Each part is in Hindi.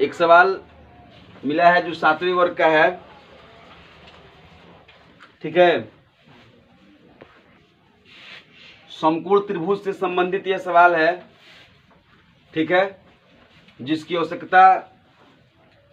एक सवाल मिला है जो 7वें वर्ग का है, ठीक है। समकोण त्रिभुज से संबंधित यह सवाल है, ठीक है, जिसकी आवश्यकता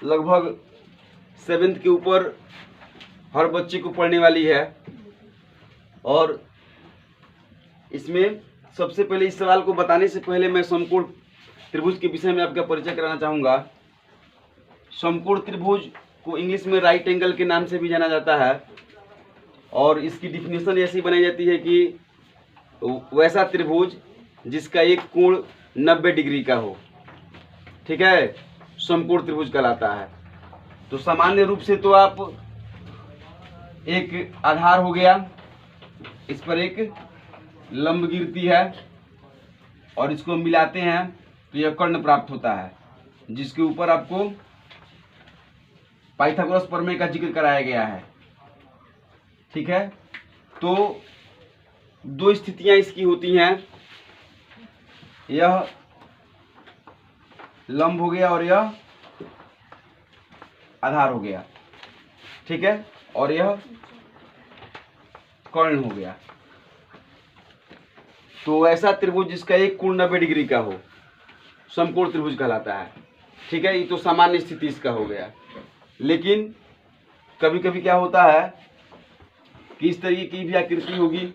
लगभग 7th के ऊपर हर बच्चे को पढ़ने वाली है। और इसमें सबसे पहले इस सवाल को बताने से पहले मैं समकोण त्रिभुज के विषय में आपका परिचय कराना चाहूँगा। समकोण त्रिभुज को इंग्लिश में राइट एंगल के नाम से भी जाना जाता है, और इसकी डिफिनेशन ऐसी बनाई जाती है कि वैसा त्रिभुज जिसका एक कोण 90 डिग्री का हो, ठीक है, समकोण त्रिभुज कहलाता है। तो सामान्य रूप से तो आप एक आधार हो गया, इस पर एक लंब गिरती है और इसको मिलाते हैं तो यह कर्ण प्राप्त होता है, जिसके ऊपर आपको पाइथागोरस प्रमेय का जिक्र कराया गया है, ठीक है। तो दो स्थितियां इसकी होती हैं, यह लंब हो गया और यह आधार हो गया, ठीक है, और यह कर्ण हो गया। तो ऐसा त्रिभुज जिसका एक कोण 90 डिग्री का हो समकोण त्रिभुज कहलाता है, ठीक है। ये तो सामान्य स्थिति इसका हो गया। लेकिन कभी कभी क्या होता है कि इस तरीके की भी आकृति होगी,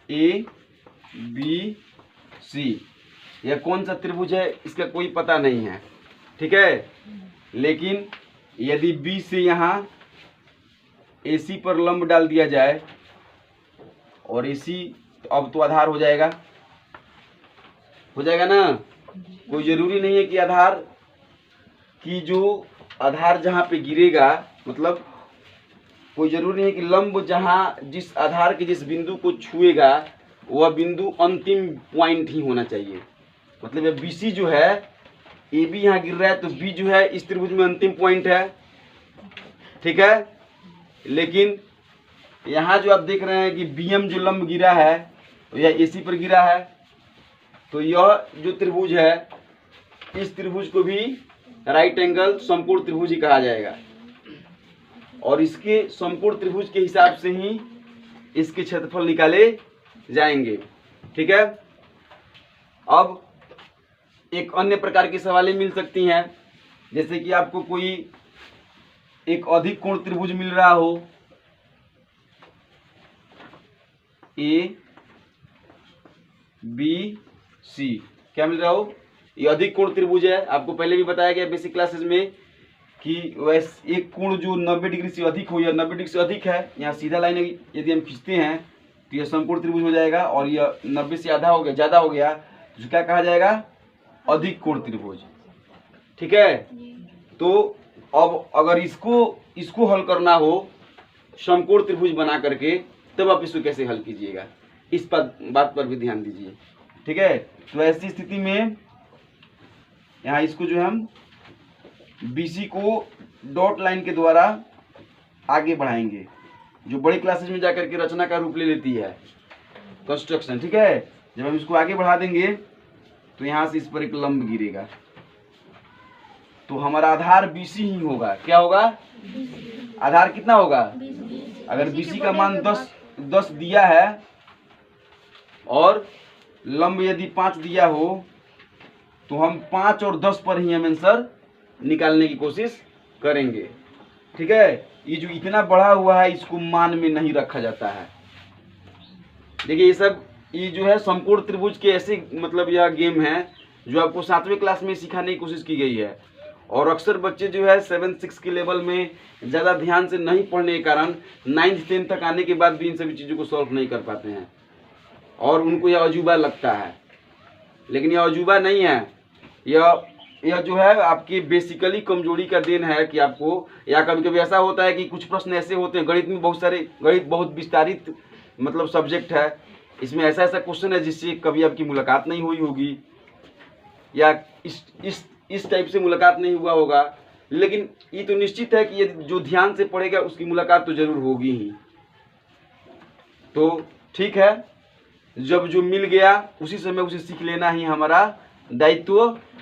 ए बी सी, यह कौन सा त्रिभुज है इसका कोई पता नहीं है, ठीक है। लेकिन यदि बी से यहाँ AC पर लंब डाल दिया जाए और AC अब तो आधार हो जाएगा ना। कोई जरूरी नहीं है कि आधार की जो आधार जहाँ पे गिरेगा, मतलब कोई जरूरी नहीं है कि लंब जहाँ जिस आधार के जिस बिंदु को छुएगा वह बिंदु अंतिम पॉइंट ही होना चाहिए। मतलब ये BC जो है, AB यहाँ गिर रहा है तो B जो है इस त्रिभुज में अंतिम पॉइंट है, ठीक है। लेकिन यहाँ जो आप देख रहे हैं कि BM जो लंब गिरा है तो यह AC पर गिरा है, तो यह जो त्रिभुज है इस त्रिभुज को भी राइट एंगल समकोण त्रिभुज ही कहा जाएगा, और इसके समकोण त्रिभुज के हिसाब से ही इसके क्षेत्रफल निकाले जाएंगे, ठीक है। अब एक अन्य प्रकार की सवालें मिल सकती हैं, जैसे कि आपको कोई एक अधिक कोण त्रिभुज मिल रहा हो, ए बी सी, क्या मिल रहा हो, ये अधिक कोण त्रिभुज है। आपको पहले भी बताया गया बेसिक क्लासेस में कि वैसे एक कोण जो 90 डिग्री से अधिक हो या 90 डिग्री से अधिक है, यहाँ सीधा लाइन यदि हम खींचते हैं तो यह समकोण त्रिभुज हो जाएगा, और यह 90 से आधा हो गया, ज़्यादा हो गया तो क्या कहा जाएगा, अधिक कोण त्रिभुज, ठीक है। तो अब अगर इसको हल करना हो समकोण त्रिभुज बना करके, तब आप इसको कैसे हल कीजिएगा, इस बात पर भी ध्यान दीजिए, ठीक है। तो ऐसी स्थिति में यहाँ इसको जो हम BC को डॉट लाइन के द्वारा आगे बढ़ाएंगे, जो बड़ी क्लासेस में जाकर के रचना का रूप ले लेती है, कंस्ट्रक्शन, ठीक है। जब हम इसको आगे बढ़ा देंगे तो यहाँ से इस पर एक लंब गिरेगा, तो हमारा आधार BC ही होगा। क्या होगा, आधार कितना होगा, अगर BC का मान 10 दिया है और लंब यदि 5 दिया हो तो हम 5 और 10 पर ही हम आंसर निकालने की कोशिश करेंगे, ठीक है। ये जो इतना बढ़ा हुआ है इसको मान में नहीं रखा जाता है। देखिए ये जो है समकोण त्रिभुज के ऐसे, मतलब यह गेम है जो आपको 7वें क्लास में सिखाने की कोशिश की गई है, और अक्सर बच्चे जो है 7-6 के लेवल में ज़्यादा ध्यान से नहीं पढ़ने के कारण 9th-10th तक आने के बाद भी इन सभी चीज़ों को सॉल्व नहीं कर पाते हैं, और उनको यह अजूबा लगता है। लेकिन यह अजूबा नहीं है, यह जो है आपकी बेसिकली कमजोरी का देन है कि आपको, या कभी कभी ऐसा होता है कि कुछ प्रश्न ऐसे होते हैं, गणित में गणित बहुत विस्तारित मतलब सब्जेक्ट है, इसमें ऐसा क्वेश्चन है जिससे कभी आपकी मुलाकात नहीं हुई होगी, या इस टाइप से मुलाकात नहीं हुआ होगा, लेकिन ये तो निश्चित है कि यदि जो ध्यान से पढ़ेगा उसकी मुलाकात तो जरूर होगी ही। तो ठीक है, जब जो मिल गया उसी समय उसे सीख लेना ही हमारा दायित्व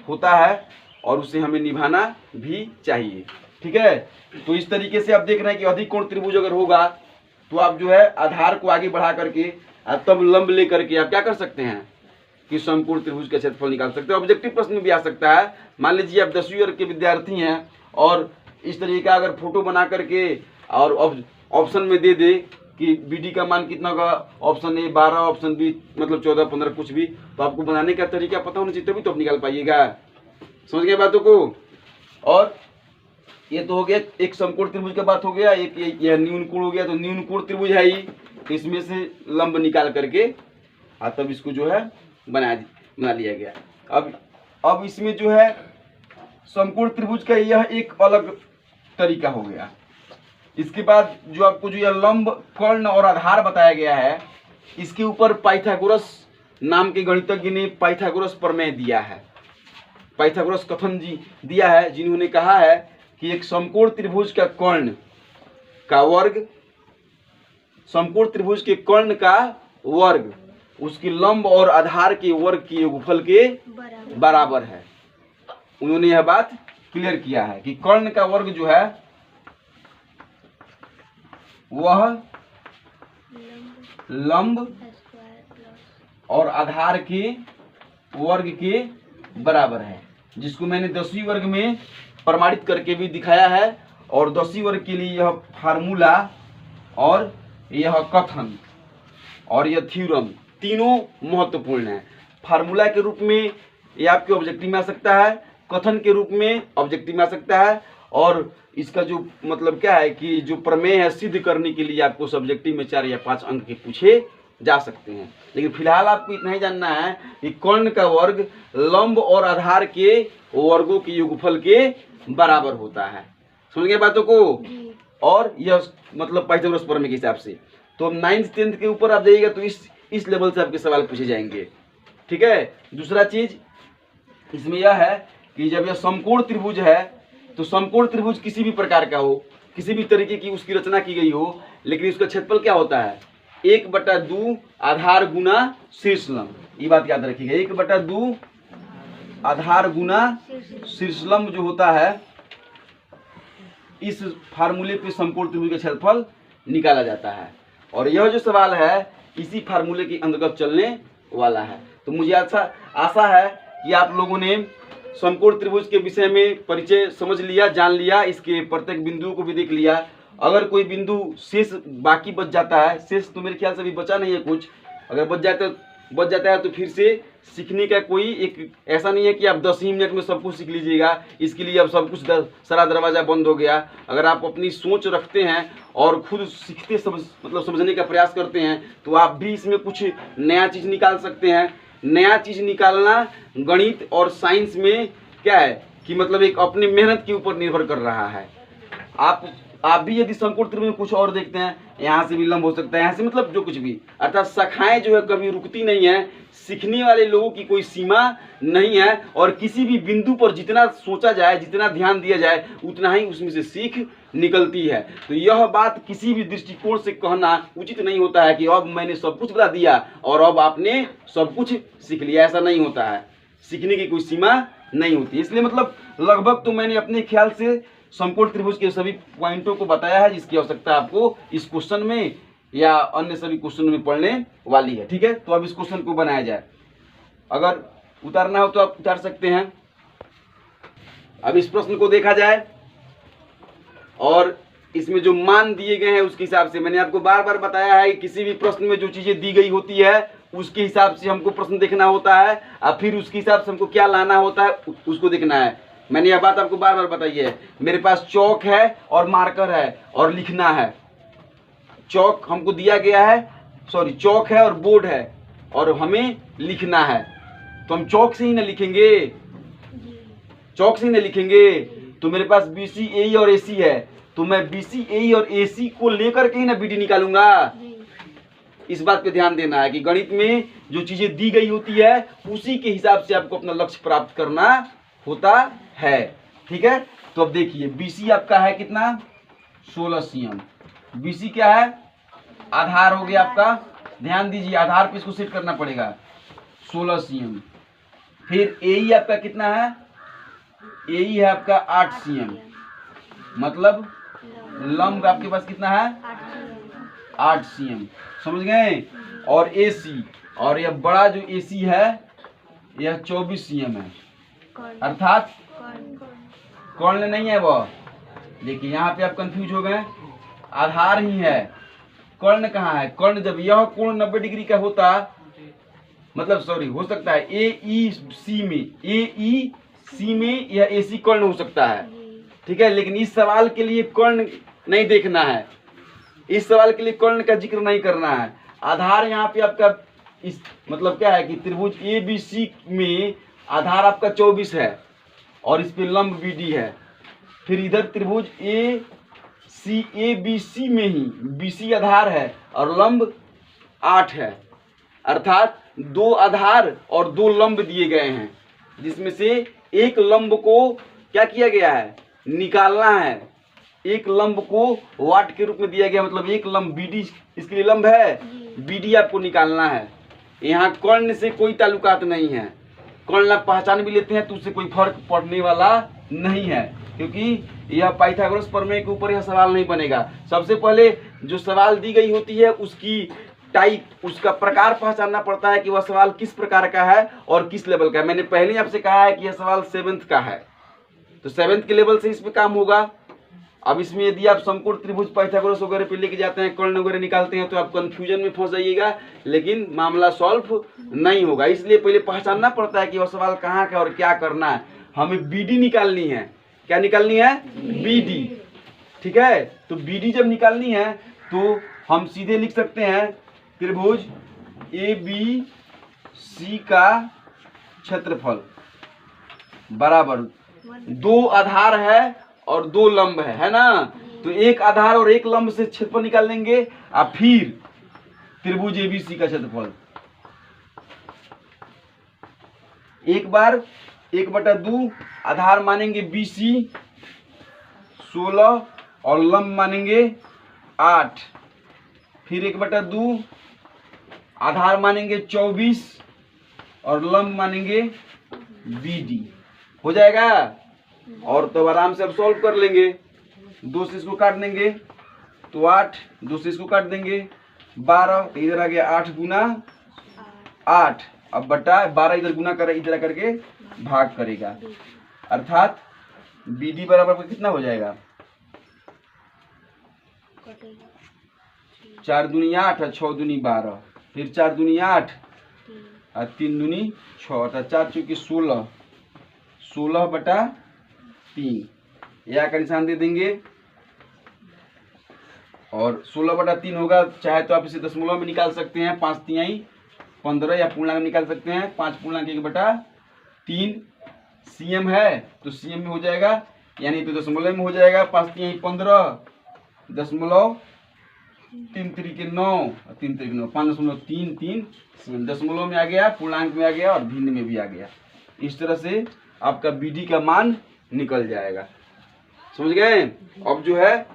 होता है और उसे हमें निभाना भी चाहिए। ठीक है, तो इस तरीके से आप देख रहे हैं कि अधिक कोण त्रिभुज अगर होगा तो आप जो है आधार को आगे बढ़ा करके तब लंब ले करके आप क्या कर सकते हैं कि समकोण त्रिभुज का क्षेत्रफल निकाल सकते हैं। ऑब्जेक्टिव प्रश्न में भी आ सकता है। मान लीजिए आप 10वीं वर्ग के विद्यार्थी हैं और इस तरीके का अगर फोटो बना करके और ऑप्शन में दे दे कि BD का मान कितना होगा, ऑप्शन ए 12, ऑप्शन बी मतलब 14, 15 कुछ भी, तो आपको बनाने का तरीका पता होना चाहिए तभी तो आप निकाल पाइएगा। समझ गए बातों को। और ये तो हो गया एक समकोण त्रिभुज का बात हो गया, एक यह न्यून कोण हो गया। तो न्यून कोण त्रिभुज है ही, तो इसमें से लंब निकाल करके तब इसको जो है बना लिया गया। अब इसमें जो है समकोण त्रिभुज का यह एक अलग तरीका हो गया। इसके बाद जो आपको जो यह लंब, कर्ण और आधार बताया गया है, इसके ऊपर पाइथागोरस नाम के गणितज्ञ ने पाइथागोरस प्रमेय दिया है, पाइथागोरस कथन जी दिया है, जिन्होंने कहा है कि एक समकोण त्रिभुज का कर्ण का वर्ग, समकोण त्रिभुज के कर्ण का वर्ग उसकी लंब और आधार के वर्ग के योगफल के बराबर है। उन्होंने यह बात क्लियर किया है कि कर्ण का वर्ग जो है वह लंब और आधार के वर्ग के बराबर है, जिसको मैंने 10वीं वर्ग में प्रमाणित करके भी दिखाया है। और 10वीं वर्ग के लिए यह फार्मूला और यह कथन और यह थ्योरम तीनों महत्वपूर्ण है। फार्मूला के रूप में यह आपके ऑब्जेक्टिव में आ सकता है, कथन के रूप में ऑब्जेक्टिव में आ सकता है, और इसका जो मतलब क्या है कि जो प्रमेय है सिद्ध करने के लिए आपको सब्जेक्टिव में 4 या 5 अंक के पूछे जा सकते हैं। लेकिन फिलहाल आपको इतना ही जानना है कि कर्ण का वर्ग लंब और आधार के वर्गों के योगफल के बराबर होता है। समझ गए बातों को। और यह मतलब पाइथागोरस प्रमेय के हिसाब से। तो 9th 10th के ऊपर आप जाइएगा तो इस लेवल से आपके सवाल पूछे जाएंगे। ठीक है। दूसरा चीज इसमें यह है कि जब यह समकोण त्रिभुज है तो समकोण त्रिभुज किसी भी प्रकार का हो, किसी भी तरीके की उसकी रचना की गई हो, लेकिन उसका क्षेत्रफल क्या होता है 1/2 आधार गुना शीर्षलंब। ये बात याद रखिएगा, 1/2 आधार गुना शीर्षलंब जो होता है, इस फार्मूले पे समकोण त्रिभुज का क्षेत्रफल निकाला जाता है। और यह जो सवाल है इसी फार्मूले के अंतर्गत चलने वाला है। तो मुझे आशा है कि आप लोगों ने समकोण त्रिभुज के विषय में परिचय समझ लिया, जान लिया, इसके प्रत्येक बिंदुओं को भी देख लिया। अगर कोई बिंदु शेष बाकी बच जाता है, शेष तो मेरे ख्याल से अभी बचा नहीं है कुछ, अगर बच जाता है तो फिर से सीखने का कोई एक ऐसा नहीं है कि आप 10 ही मिनट में सब कुछ सीख लीजिएगा। इसके लिए अब सब कुछ सारा दरवाज़ा बंद हो गया। अगर आप अपनी सोच रखते हैं और खुद सीखते समझने का प्रयास करते हैं तो आप भी इसमें कुछ नया चीज़ निकाल सकते हैं। नया चीज़ निकालना गणित और साइंस में क्या है कि मतलब एक अपनी मेहनत के ऊपर निर्भर कर रहा है। आप भी यदि समकोण त्रिभुज में कुछ और देखते हैं, यहाँ से भी लंब हो सकता है, यहाँ से मतलब जो कुछ भी, अर्थात शाखाएं जो है कभी रुकती नहीं है। सीखने वाले लोगों की कोई सीमा नहीं है और किसी भी बिंदु पर जितना सोचा जाए, जितना ध्यान दिया जाए, उतना ही उसमें से सीख निकलती है। तो यह बात किसी भी दृष्टिकोण से कहना उचित नहीं होता है कि अब मैंने सब कुछ बता दिया और अब आपने सब कुछ सीख लिया, ऐसा नहीं होता है। सीखने की कोई सीमा नहीं होती। इसलिए मतलब लगभग तो मैंने अपने ख्याल से समकोण त्रिभुज के सभी पॉइंटों को बताया है जिसकी आवश्यकता आपको इस क्वेश्चन में या अन्य सभी क्वेश्चन में पढ़ने वाली है। ठीक है, तो अब इस क्वेश्चन को बनाया जाए। अगर उतारना हो तो आप उतार सकते हैं। अब इस प्रश्न को देखा जाए और इसमें जो मान दिए गए हैं उसके हिसाब से, मैंने आपको बार बार बताया है कि किसी भी प्रश्न में जो चीजें दी गई होती है उसके हिसाब से हमको प्रश्न देखना होता है और फिर उसके हिसाब से हमको क्या लाना होता है उसको देखना है। मैंने यह बात आपको बार बार बताई है। मेरे पास चौक है और मार्कर है और लिखना है। चौक हमको दिया गया है, चौक है और बोर्ड है और हमें लिखना है, तो हम चौक से ही ना लिखेंगे, चौक से ही ना लिखेंगे। तो मेरे पास BC AE और AC है, तो मैं BC AE और AC को लेकर के ही ना BD निकालूंगा। इस बात पे ध्यान देना है कि गणित में जो चीजें दी गई होती है उसी के हिसाब से आपको अपना लक्ष्य प्राप्त करना होता है। ठीक है, तो अब देखिए BC आपका है कितना 16 cm। BC क्या है, आधार हो गया आपका, ध्यान दीजिए आधार पे इसको सेट करना पड़ेगा 16 cm। फिर AE आपका कितना है, AE है आपका 8 cm, मतलब लंब आपके पास कितना है 8 cm, समझ गए। और AC, और यह बड़ा जो AC है यह 24 cm है, अर्थात कर्ण नहीं है वह। देखिए यहाँ पे आप कंफ्यूज हो गए, आधार ही है, कर्ण कहाँ है। कर्ण जब यह कोण 90 डिग्री का होता, मतलब सॉरी हो सकता है AEC में यह AC कर्ण हो सकता है, ठीक है। लेकिन इस सवाल के लिए कर्ण नहीं देखना है, इस सवाल के लिए कर्ण का जिक्र नहीं करना है। आधार यहाँ पे आपका इस मतलब क्या है कि त्रिभुज ABC में आधार आपका 24 है और इस पे लंब BD है। फिर इधर त्रिभुज ABC में ही BC आधार है और लंब 8 है, अर्थात 2 आधार और 2 लंब दिए गए हैं, जिसमें से एक लंब को क्या किया गया है, निकालना है। एक लंब को वाट के रूप में दिया गया, मतलब एक लंब BD इसके लिए लंब है, BD आपको निकालना है। यहाँ कर्ण से कोई ताल्लुकात नहीं है, कर्ण आप पहचान भी लेते हैं तो उससे कोई फर्क पड़ने वाला नहीं है, क्योंकि यह पाइथागोरस प्रमेय के ऊपर यह सवाल नहीं बनेगा। सबसे पहले जो सवाल दी गई होती है उसकी टाइप, उसका प्रकार पहचानना पड़ता है कि वह सवाल किस प्रकार का है और किस लेवल का है। मैंने पहले ही आपसे कहा है कि यह सवाल 7th का है, तो 7th के लेवल से इस पे काम होगा। अब इसमें यदि आप समकोण त्रिभुज पाइथागोरस वगैरह पे लेके जाते हैं, कर्ण वगैरह निकालते हैं, तो आप कंफ्यूजन में फंस जाइएगा, लेकिन मामला सॉल्व नहीं होगा। इसलिए पहले पहचानना पड़ता है कि वह सवाल कहाँ का और क्या करना है। हमें BD निकालनी है, क्या निकालनी है, BD, ठीक है। तो BD जब निकालनी है तो हम सीधे लिख सकते हैं त्रिभुज ABC का क्षेत्रफल बराबर 2 आधार है और 2 लंब है ना। तो एक आधार और एक लंब से क्षेत्रफल निकाल लेंगे और फिर त्रिभुज ABC का क्षेत्रफल एक बार 1/2 आधार मानेंगे BC 16 और लंब मानेंगे 8, फिर 1/2 आधार मानेंगे 24 और लंब मानेंगे BD, हो जाएगा। और तो आराम से अब सॉल्व कर लेंगे, 2 से इसको काट देंगे तो 8, 2 से इसको काट देंगे 12, तो इधर आ गया 8 गुना 8, अब बटा 12 इधर गुना कर इधर करके भाग करेगा, अर्थात BD बराबर कितना हो जाएगा, 4 दूनी 8 और 6 दूनी 12, फिर 4 दूनी 8 और 3 दूनी 6, अर्थात 4 चौके 16, 16/3 या का निशान दे देंगे और 16/3 होगा। चाहे तो आप इसे दशमलव में निकाल सकते हैं, 5 तिहाई 15, या पूर्णांक निकाल सकते हैं 5 पूर्णांक 1/3 cm है तो cm में हो जाएगा, यानी तो दशमलव में हो जाएगा। 5 तिहाई 15 दशमलव 3 त्रिक 9 और 3 त्रिक 9, 5.33 cm दशमलव में आ गया, पूर्णांक में आ गया और भिन्न में भी आ गया। इस तरह से आपका BD का मान निकल जाएगा, समझ गए। अब जो है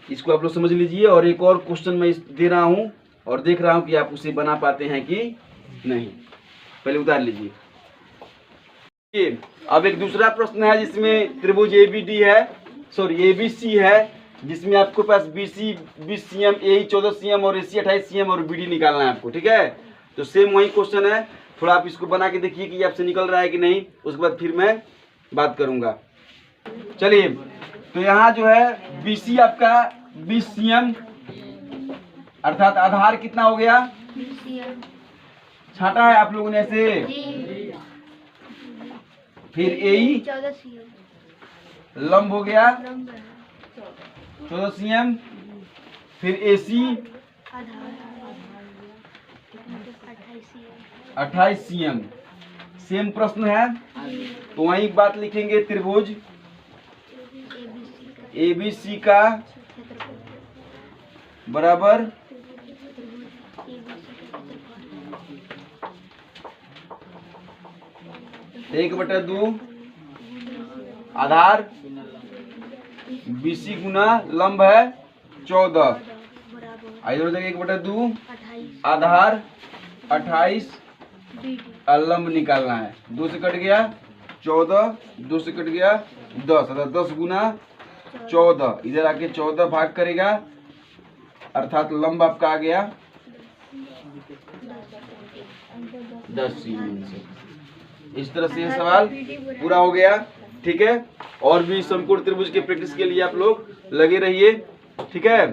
इसको आप लोग समझ लीजिए, और एक और क्वेश्चन मैं दे रहा हूँ और देख रहा हूँ कि आप उसे बना पाते हैं कि नहीं। पहले उतार लीजिए। अब एक दूसरा प्रश्न है जिसमें त्रिभुज ABD है, सॉरी ABC है, जिसमें आपके पास BC 20 cm, AE 14 cm और AC 28 cm और BD निकालना है आपको, ठीक है। तो सेम वही क्वेश्चन है, थोड़ा आप इसको बना के देखिए कि आपसे निकल रहा है कि नहीं, उसके बाद फिर मैं बात करूंगा। चलिए, तो यहाँ जो है BC आपका 20 cm, अर्थात आधार कितना हो गया, छाटा है आप लोगों ने ऐसे। फिर AE 14 cm लंब हो गया लंब है, 14 cm, फिर AC 28 cm। सेम प्रश्न है तो वही बात लिखेंगे, त्रिभुज ABC का बराबर 1/2 आधार BC गुना लंब है 14, इधर हो जाएगा 1/2 आधार 28 BD लंब निकालना है। 2 से कट गया 14, 2 से कट गया 10, अर्थात 10 गुना 14, इधर आके 14 भाग करेगा, अर्थात लंब आपका आ गया 10 सीमेंस से। इस तरह से ये सवाल पूरा हो गया। ठीक है, और भी समकोण त्रिभुज के प्रैक्टिस के लिए आप लोग लगे रहिए। ठीक है।